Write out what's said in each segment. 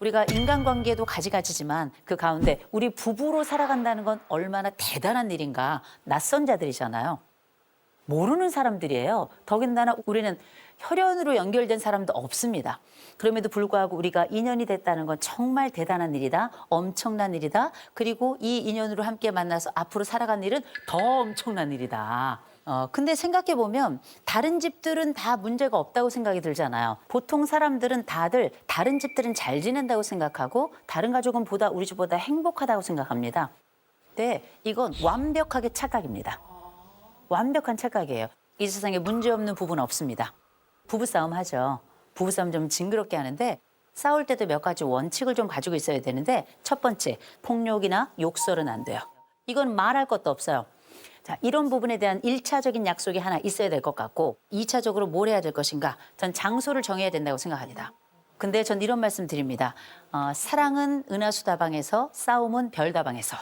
우리가 인간관계도 가지가지지만 그 가운데 우리 부부로 살아간다는 건 얼마나 대단한 일인가. 낯선 자들이잖아요. 모르는 사람들이에요. 더군다나 우리는 혈연으로 연결된 사람도 없습니다. 그럼에도 불구하고 우리가 인연이 됐다는 건 정말 대단한 일이다. 엄청난 일이다. 그리고 이 인연으로 함께 만나서 앞으로 살아가는 일은 더 엄청난 일이다. 근데 생각해 보면 다른 집들은 다 문제가 없다고 생각이 들잖아요. 보통 사람들은 다들 다른 집들은 잘 지낸다고 생각하고 다른 가족은 우리 집보다 행복하다고 생각합니다. 근데 이건 완벽하게 착각입니다. 완벽한 착각이에요. 이 세상에 문제없는 부부는 없습니다. 부부싸움 하죠. 부부싸움 좀 징그럽게 하는데 싸울 때도 몇 가지 원칙을 좀 가지고 있어야 되는데 첫 번째, 폭력이나 욕설은 안 돼요. 이건 말할 것도 없어요. 자, 이런 부분에 대한 1차적인 약속이 하나 있어야 될 것 같고 2차적으로 뭘 해야 될 것인가? 전 장소를 정해야 된다고 생각합니다. 근데 전 이런 말씀 드립니다. 사랑은 은하수다방에서, 싸움은 별다방에서.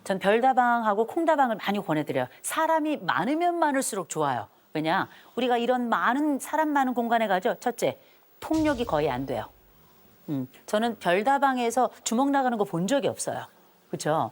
전 별다방하고 콩다방을 많이 권해드려요. 사람이 많으면 많을수록 좋아요. 왜냐? 우리가 이런 사람 많은 공간에 가죠. 첫째, 폭력이 거의 안 돼요. 저는 별다방에서 주먹 나가는 거 본 적이 없어요. 그렇죠?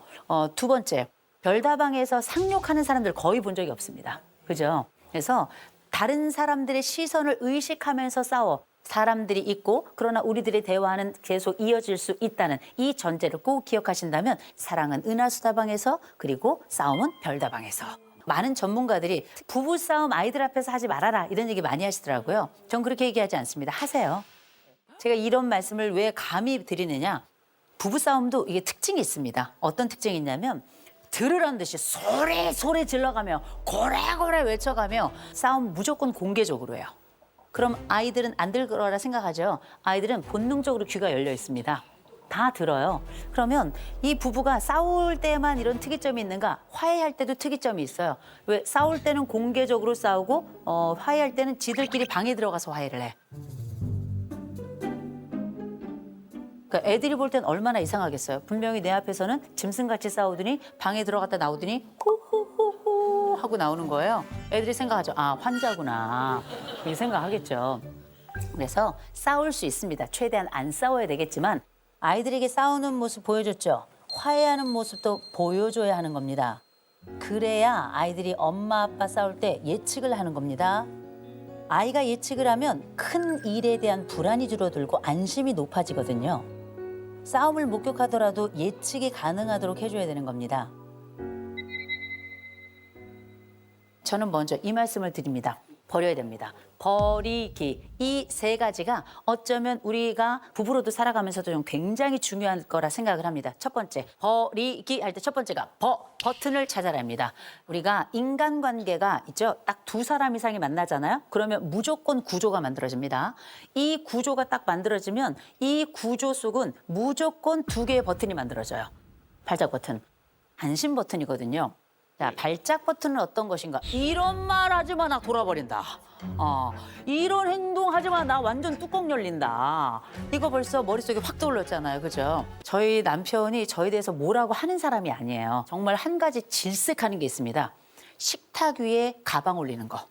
두 번째, 별다방에서 상욕하는 사람들 거의 본 적이 없습니다. 그죠? 그래서 다른 사람들의 시선을 의식하면서 싸워. 사람들이 있고 그러나 우리들의 대화는 계속 이어질 수 있다는 이 전제를 꼭 기억하신다면 사랑은 은하수다방에서 그리고 싸움은 별다방에서. 많은 전문가들이 부부싸움 아이들 앞에서 하지 말아라 이런 얘기 많이 하시더라고요. 전 그렇게 얘기하지 않습니다. 하세요. 제가 이런 말씀을 왜 감히 드리느냐. 부부싸움도 이게 특징이 있습니다. 어떤 특징이 있냐면 들으란 듯이 소리 질러가며 고래고래 외쳐가며 싸움 무조건 공개적으로 해요. 그럼 아이들은 안 들 거라 생각하죠. 아이들은 본능적으로 귀가 열려 있습니다. 다 들어요. 그러면 이 부부가 싸울 때만 이런 특이점이 있는가? 화해할 때도 특이점이 있어요. 왜 싸울 때는 공개적으로 싸우고 화해할 때는 지들끼리 방에 들어가서 화해를 해. 그러니까 애들이 볼 땐 얼마나 이상하겠어요. 분명히 내 앞에서는 짐승같이 싸우더니 방에 들어갔다 나오더니 후후후후 하고 나오는 거예요. 애들이 생각하죠. 아, 환자구나. 이렇게 생각하겠죠. 그래서 싸울 수 있습니다. 최대한 안 싸워야 되겠지만 아이들에게 싸우는 모습 보여줬죠. 화해하는 모습도 보여줘야 하는 겁니다. 그래야 아이들이 엄마 아빠 싸울 때 예측을 하는 겁니다. 아이가 예측을 하면 큰 일에 대한 불안이 줄어들고 안심이 높아지거든요. 싸움을 목격하더라도 예측이 가능하도록 해줘야 되는 겁니다. 저는 먼저 이 말씀을 드립니다. 버려야 됩니다. 버리기. 이 세 가지가 어쩌면 우리가 부부로도 살아가면서도 좀 굉장히 중요한 거라 생각을 합니다. 첫 번째, 버리기 할 때 첫 번째가 버튼을 찾아라입니다. 우리가 인간관계가 있죠. 딱 두 사람 이상이 만나잖아요. 그러면 무조건 구조가 만들어집니다. 이 구조가 딱 만들어지면 이 구조 속은 무조건 두 개의 버튼이 만들어져요. 발작 버튼, 안심 버튼이거든요. 자, 발작 버튼은 어떤 것인가? 이런 말 하지 마, 나 돌아버린다. 이런 행동 하지 마, 나 완전 뚜껑 열린다. 이거 벌써 머릿속에 확 떠올랐잖아요. 그죠? 저희 남편이 저에 대해서 뭐라고 하는 사람이 아니에요. 정말 한 가지 질색하는 게 있습니다. 식탁 위에 가방 올리는 거.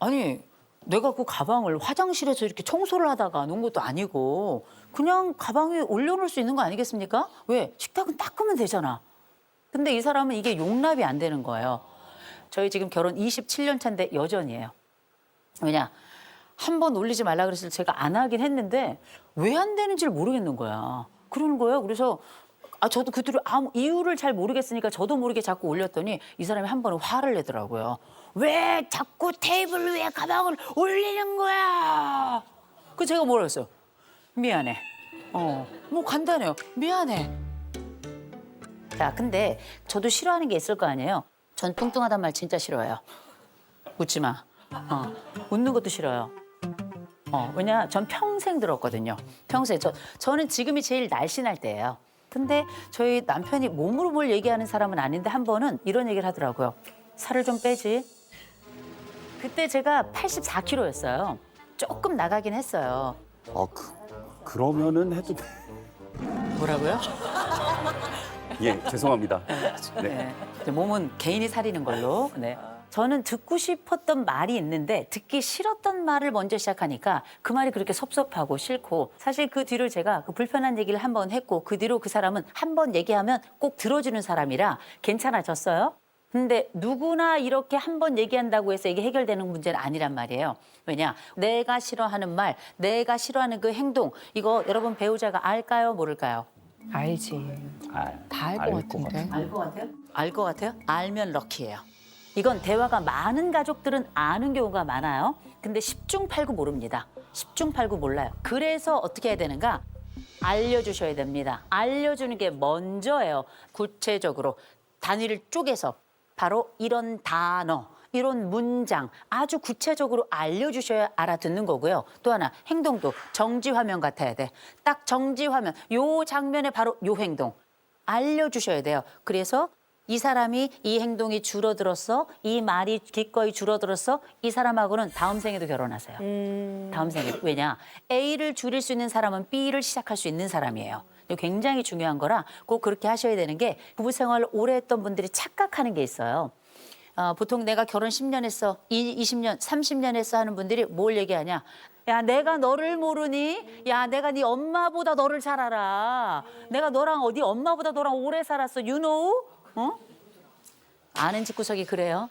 아니, 내가 그 가방을 화장실에서 이렇게 청소를 하다가 놓은 것도 아니고 그냥 가방 위에 올려놓을 수 있는 거 아니겠습니까? 왜? 식탁은 닦으면 되잖아. 근데 이 사람은 이게 용납이 안 되는 거예요. 저희 지금 결혼 27년 차인데 여전이에요. 왜냐? 한 번 올리지 말라 그랬을 때 제가 안 하긴 했는데 왜 안 되는지를 모르겠는 거야. 그러는 거예요. 그래서 저도 그 뒤로 아무 이유를 잘 모르겠으니까 저도 모르게 자꾸 올렸더니 이 사람이 한 번은 화를 내더라고요. 왜 자꾸 테이블 위에 가방을 올리는 거야? 그 제가 뭐라 했어요? 미안해. 뭐 간단해요. 미안해. 자, 근데 저도 싫어하는 게 있을 거 아니에요. 전 뚱뚱하단 말 진짜 싫어해요. 웃지 마. 웃는 것도 싫어요. 왜냐, 전 평생 들었거든요. 평생. 저는 지금이 제일 날씬할 때예요. 근데 저희 남편이 몸으로 뭘 얘기하는 사람은 아닌데 한 번은 이런 얘기를 하더라고요. 살을 좀 빼지. 그때 제가 84kg였어요. 조금 나가긴 했어요. 그러면은 해도 뭐라고요? 예, 죄송합니다. 네. 네. 몸은 개인이 살리는 걸로. 네. 저는 듣고 싶었던 말이 있는데 듣기 싫었던 말을 먼저 시작하니까 그 말이 그렇게 섭섭하고 싫고 사실 그 뒤로 제가 그 불편한 얘기를 한 번 했고 그 뒤로 그 사람은 한 번 얘기하면 꼭 들어주는 사람이라 괜찮아졌어요. 근데 누구나 이렇게 한 번 얘기한다고 해서 이게 해결되는 문제는 아니란 말이에요. 왜냐? 내가 싫어하는 말, 내가 싫어하는 그 행동 이거 여러분 배우자가 알까요? 모를까요? 알지. 다 알 것 같은데. 알 것 같아요? 알 것 같아요? 알면 럭키예요. 이건 대화가 많은 가족들은 아는 경우가 많아요. 근데 10중 8구 모릅니다. 10중 8구 몰라요. 그래서 어떻게 해야 되는가? 알려주셔야 됩니다. 알려주는 게 먼저예요. 구체적으로 단위를 쪼개서 바로 이런 단어, 이런 문장 아주 구체적으로 알려주셔야 알아듣는 거고요. 또 하나 행동도 정지화면 같아야 돼. 딱 정지화면, 요 장면에 바로 요 행동 알려주셔야 돼요. 그래서 이 사람이 이 행동이 줄어들었어, 이 말이 기꺼이 줄어들었어, 이 사람하고는 다음 생에도 결혼하세요. 다음 생에. 왜냐? A를 줄일 수 있는 사람은 B를 시작할 수 있는 사람이에요. 이거 굉장히 중요한 거라 꼭 그렇게 하셔야 되는 게 부부 생활을 오래 했던 분들이 착각하는 게 있어요. 보통 내가 결혼 10년 했어, 20년, 30년 했어 하는 분들이 뭘 얘기하냐? 야, 내가 너를 모르니? 야, 내가 네 엄마보다 너를 잘 알아. 내가 너랑 네 엄마보다 너랑 오래 살았어. You know? 아는 집구석이 그래요?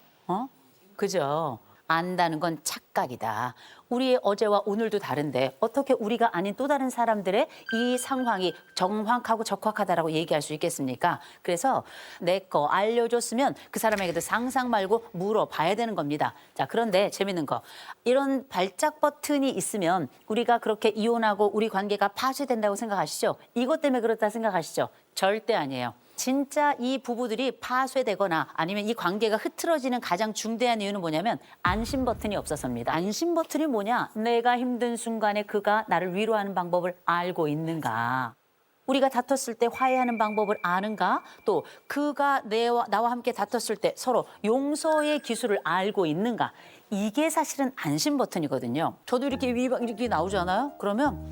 그죠? 안다는 건 착각이다. 우리의 어제와 오늘도 다른데 어떻게 우리가 아닌 또 다른 사람들의 이 상황이 정확하고 적확하다라고 얘기할 수 있겠습니까? 그래서 내 거 알려줬으면 그 사람에게도 상상 말고 물어봐야 되는 겁니다. 자, 그런데 재밌는 거. 이런 발작 버튼이 있으면 우리가 그렇게 이혼하고 우리 관계가 파쇄된다고 생각하시죠? 이것 때문에 그렇다 생각하시죠? 절대 아니에요. 진짜 이 부부들이 파쇄되거나 아니면 이 관계가 흐트러지는 가장 중대한 이유는 뭐냐면 안심 버튼이 없어서입니다. 안심 버튼이 뭐냐? 내가 힘든 순간에 그가 나를 위로하는 방법을 알고 있는가? 우리가 다퉜을 때 화해하는 방법을 아는가? 또 그가 나와 함께 다퉜을 때 서로 용서의 기술을 알고 있는가? 이게 사실은 안심 버튼이거든요. 저도 이렇게 이렇게 나오잖아요. 그러면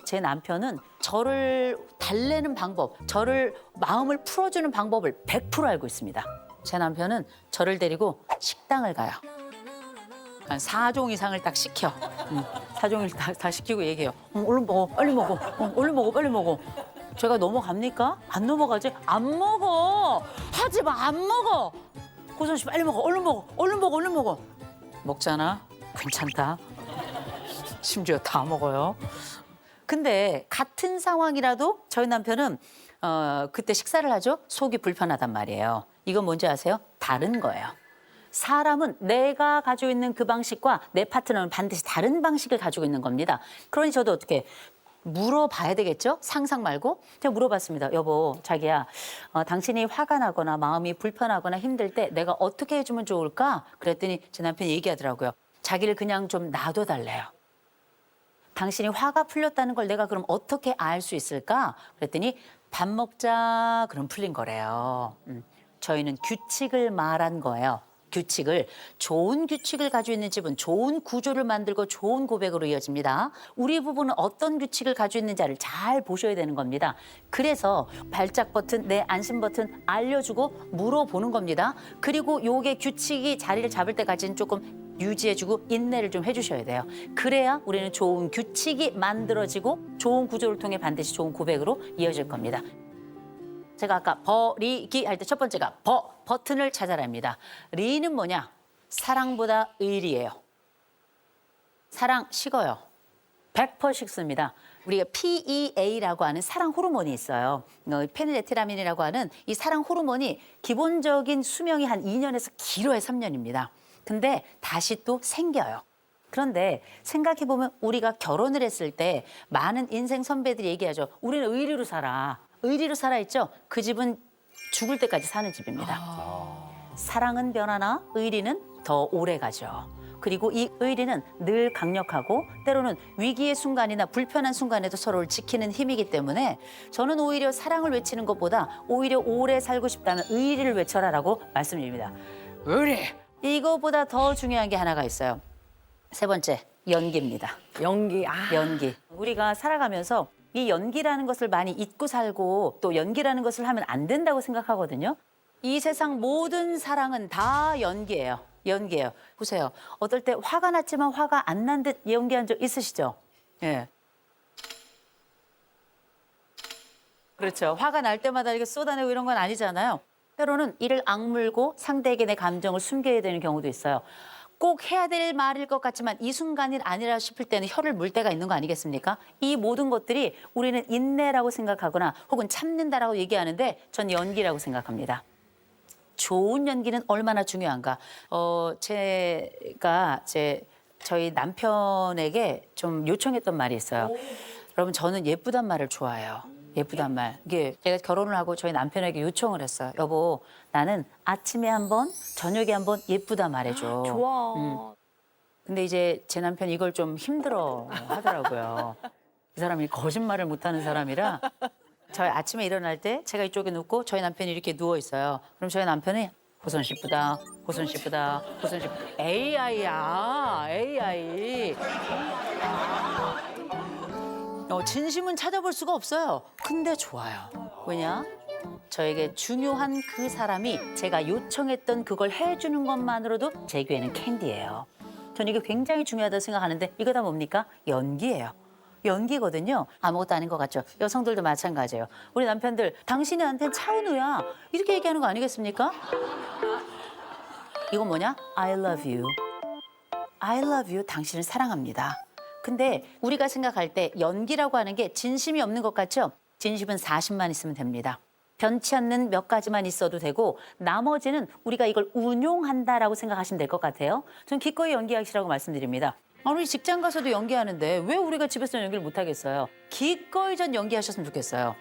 제 남편은 저를 달래는 방법, 저를 마음을 풀어주는 방법을 100% 알고 있습니다. 제 남편은 저를 데리고 식당을 가요. 한 4종 이상을 딱 시켜. 4종을 다 시키고 얘기해요. 얼른 먹어, 빨리 먹어. 얼른 먹어, 빨리 먹어. 제가 넘어갑니까? 안 넘어가지? 안 먹어. 하지 마, 안 먹어. 고선 씨 빨리 먹어, 얼른 먹어, 얼른 먹어, 얼른 먹어. 먹잖아. 괜찮다. 심지어 다 먹어요. 근데 같은 상황이라도 저희 남편은 그때 식사를 하죠. 속이 불편하단 말이에요. 이건 뭔지 아세요? 다른 거예요. 사람은 내가 가지고 있는 그 방식과 내 파트너는 반드시 다른 방식을 가지고 있는 겁니다. 그러니 저도 어떻게 물어봐야 되겠죠? 상상 말고. 제가 물어봤습니다. 여보, 자기야, 당신이 화가 나거나 마음이 불편하거나 힘들 때 내가 어떻게 해주면 좋을까? 그랬더니 제 남편이 얘기하더라고요. 자기를 그냥 좀 놔둬달래요. 당신이 화가 풀렸다는 걸 내가 그럼 어떻게 알 수 있을까? 그랬더니 밥 먹자 그럼 풀린 거래요. 저희는 규칙을 말한 거예요. 규칙을 좋은 규칙을 가지고 있는 집은 좋은 구조를 만들고 좋은 고백으로 이어집니다. 우리 부부는 어떤 규칙을 가지고 있는지를 잘 보셔야 되는 겁니다. 그래서 발작 버튼, 내 안심 버튼 알려주고 물어보는 겁니다. 그리고 요게 규칙이 자리를 잡을 때까지는 조금 유지해주고 인내를 좀 해주셔야 돼요. 그래야 우리는 좋은 규칙이 만들어지고 좋은 구조를 통해 반드시 좋은 고백으로 이어질 겁니다. 제가 아까 버리기 할 때 첫 번째가 버튼을 찾아라입니다. 리는 뭐냐? 사랑보다 의리예요. 사랑 식어요. 100% 식습니다. 우리가 PEA라고 하는 사랑 호르몬이 있어요. 페닐에티라민이라고 하는 이 사랑 호르몬이 기본적인 수명이 한 2년에서 길어야 3년입니다. 근데 다시 또 생겨요. 그런데 생각해보면 우리가 결혼을 했을 때 많은 인생 선배들이 얘기하죠. 우리는 의리로 살아. 의리로 살아있죠. 그 집은 죽을 때까지 사는 집입니다. 사랑은 변하나 의리는 더 오래 가죠. 그리고 이 의리는 늘 강력하고 때로는 위기의 순간이나 불편한 순간에도 서로를 지키는 힘이기 때문에 저는 오히려 사랑을 외치는 것보다 오히려 오래 살고 싶다면 의리를 외쳐라라고 말씀드립니다. 의리! 이거보다 더 중요한 게 하나가 있어요. 세 번째, 연기입니다. 연기. 연기. 우리가 살아가면서 이 연기라는 것을 많이 잊고 살고 또 연기라는 것을 하면 안 된다고 생각하거든요. 이 세상 모든 사랑은 다 연기예요. 연기예요. 보세요. 어떨 때 화가 났지만 화가 안 난 듯 연기한 적 있으시죠? 예. 그렇죠. 화가 날 때마다 이렇게 쏟아내고 이런 건 아니잖아요. 때로는 이를 악물고 상대에게 내 감정을 숨겨야 되는 경우도 있어요. 꼭 해야 될 말일 것 같지만 이 순간이 아니라 싶을 때는 혀를 물 때가 있는 거 아니겠습니까? 이 모든 것들이 우리는 인내라고 생각하거나 혹은 참는다라고 얘기하는데 전 연기라고 생각합니다. 좋은 연기는 얼마나 중요한가. 제가 저희 남편에게 좀 요청했던 말이 있어요. 여러분 저는 예쁘단 말을 좋아해요. 예쁘단 말. 이게 제가 결혼을 하고 저희 남편에게 요청을 했어요. 여보, 나는 아침에 한 번, 저녁에 한 번 예쁘다 말해줘. 좋아. 근데 이제 제 남편이 이걸 좀 힘들어 하더라고요. 이 사람이 거짓말을 못하는 사람이라 저희 아침에 일어날 때 제가 이쪽에 눕고 저희 남편이 이렇게 누워 있어요. 그럼 저희 남편이 호선 씨 이쁘다, 호선 씨 이쁘다, 호선 씨 이쁘다. AI야, AI. 진심은 찾아볼 수가 없어요. 근데 좋아요. 왜냐? 저에게 중요한 그 사람이 제가 요청했던 그걸 해주는 것만으로도 제 귀에는 캔디예요. 저는 이게 굉장히 중요하다고 생각하는데 이거 다 뭡니까? 연기예요. 연기거든요. 아무것도 아닌 것 같죠? 여성들도 마찬가지예요. 우리 남편들 당신이 나한테는 차은우야 이렇게 얘기하는 거 아니겠습니까? 이건 뭐냐? I love you. I love you. 당신을 사랑합니다. 근데 우리가 생각할 때 연기라고 하는 게 진심이 없는 것 같죠? 진심은 40만 있으면 됩니다. 변치 않는 몇 가지만 있어도 되고 나머지는 우리가 이걸 운용한다라고 생각하시면 될 것 같아요. 전 기꺼이 연기하시라고 말씀드립니다. 우리 직장 가서도 연기하는데 왜 우리가 집에서 연기를 못 하겠어요? 기꺼이 전 연기하셨으면 좋겠어요.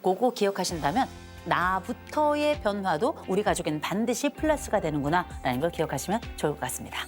그거 기억하신다면 나부터의 변화도 우리 가족에는 반드시 플러스가 되는구나라는 걸 기억하시면 좋을 것 같습니다.